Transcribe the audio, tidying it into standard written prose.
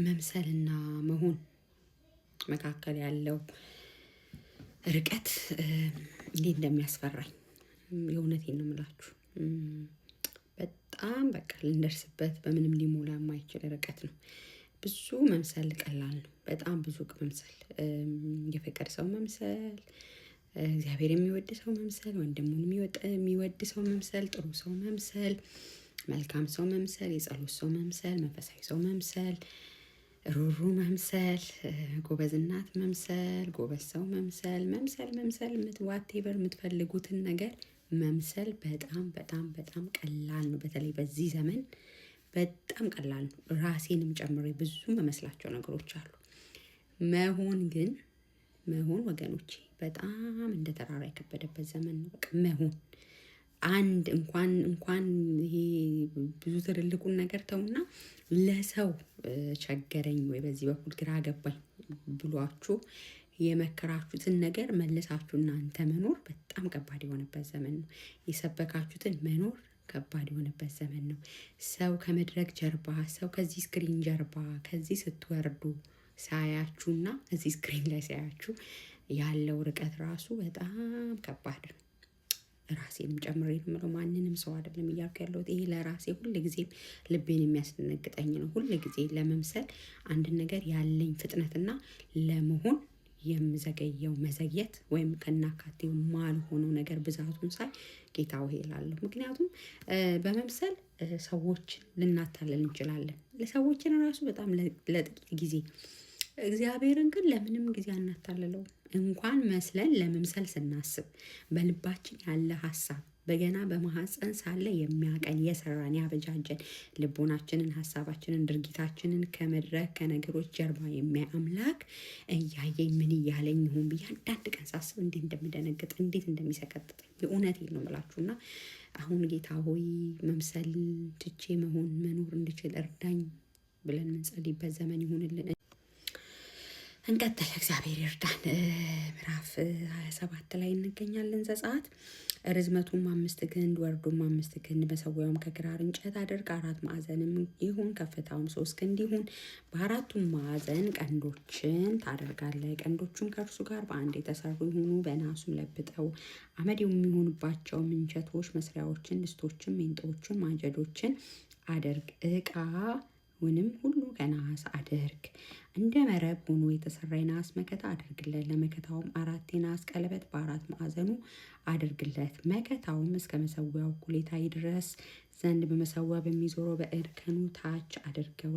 መምሰልና መሆን መካከል ያለው ርቀት እንዴት እንደሚያስፈራኝ የእውነቴን ነው የምላችሁ። በጣም በቃ ልንደርስበት በምንም ሊሞላ የማይችል ርቀት ነው። ብዙ መምሰል ቀላል ነው። በጣም ብዙ መምሰል፣ የፍቅር ሰው መምሰል፣ እግዚአብሔር የሚወድ ሰው መምሰል፣ ወንድሙን የሚወድ ሰው መምሰል፣ ጥሩ ሰው መምሰል፣ መልካም ሰው መምሰል፣ የጸሎት ሰው መምሰል፣ መንፈሳዊ ሰው መምሰል፣ ሩሩ መምሰል፣ ጎበዝ እናት መምሰል፣ ጎበዝ ሰው መምሰል ዋቴቨር የምትፈልጉትን ነገር መምሰል በጣም በጣም በጣም ቀላል ነው። በተለይ በዚህ ዘመን በጣም ቀላል ነው። ራሴንም ጨምሬ ብዙ መመስላቸው ነገሮች አሉ። መሆን ወገኖቼ በጣም እንደ ተራራ የከበደበት ዘመን ነው። በቃ መሆን አንድ እንኳን ይሄ ብዙ ትልልቁን ነገር ተውና ለሰው ቸገረኝ ወይ በዚህ በኩል ግራ ገባኝ ብሏችሁ የመከራችሁትን ነገር መልሳችሁ እናንተ መኖር በጣም ከባድ የሆነበት ዘመን ነው። የሰበካችሁትን መኖር ከባድ የሆነበት ዘመን ነው። ሰው ከመድረክ ጀርባ፣ ሰው ከዚህ ስክሪን ጀርባ ከዚህ ስትወርዱ ሳያችሁና እዚህ ስክሪን ላይ ሳያችሁ ያለው ርቀት ራሱ በጣም ከባድ ነው። ራሴንም ጨምሬ ነው የምለው፣ ማንንም ሰው አይደለም እያልኩ ያለሁት። ይሄ ለራሴ ሁልጊዜም ልቤን የሚያስደነግጠኝ ነው። ሁልጊዜ ለመምሰል አንድን ነገር ያለኝ ፍጥነትና ለመሆን የምዘገየው መዘግየት ወይም ከናካቴው ማልሆነው ነገር ብዛቱን ሳይ ጌታ ሆይ እላለሁ። ምክንያቱም በመምሰል ሰዎችን ልናታለል እንችላለን። ለሰዎችን ራሱ በጣም ለጥቂት ጊዜ፣ እግዚአብሔርን ግን ለምንም ጊዜ አናታልለው። እንኳን መስለን ለመምሰል ስናስብ በልባችን ያለ ሀሳብ በገና በማህፀን ሳለ የሚያቀን የሰራን ያበጃጀን ልቦናችንን፣ ሀሳባችንን፣ ድርጊታችንን ከመድረክ ከነገሮች ጀርባ የሚያይ አምላክ እያየኝ ምን እያለኝ ይሆን ብዬ አንዳንድ ቀን ሳስብ እንዴት እንደምደነግጥ እንዴት እንደሚሰቀጥጠኝ የእውነቴን ነው የምላችሁና አሁን ጌታ ሆይ መምሰል ትቼ መኖር እንድችል እርዳኝ ብለን ምንጸልይበት ዘመን ይሁንልን። እንቀጥል። እግዚአብሔር ይርዳን። ምዕራፍ 27 ላይ እንገኛለን። ዘጸአት ርዝመቱም 5 ክንድ ወርዱም 5 ክንድ መሰዊያውም ከግራር እንጨት አድርግ፣ 4 ማዕዘንም ይሁን፣ ከፍታውም 3 ክንድ ይሁን። በአራቱም ማዕዘን ቀንዶችን ታደርጋለህ። ቀንዶቹም ከእርሱ ጋር በአንድ የተሰሩ ይሁኑ። በናሱም ለብጠው አመድ የሚሆኑባቸው እንጨቶች መስሪያዎችን፣ ድስቶችን፣ ሜንጦችን፣ ማንጀዶችን አድርግ። ዕቃውንም ሁሉ ከነሐስ አድርግ። እንደ መረብ ሆኖ የተሰራ የናስ መከታ አድርግለት። ለመከታውም 4 የናስ ቀለበት በ4 ማዕዘኑ አድርግለት። መከታውም እስከ መሰዊያው እኩሌታ ይድረስ ዘንድ በመሰዊያው በሚዞረው በእርከኑ ታች አድርገው።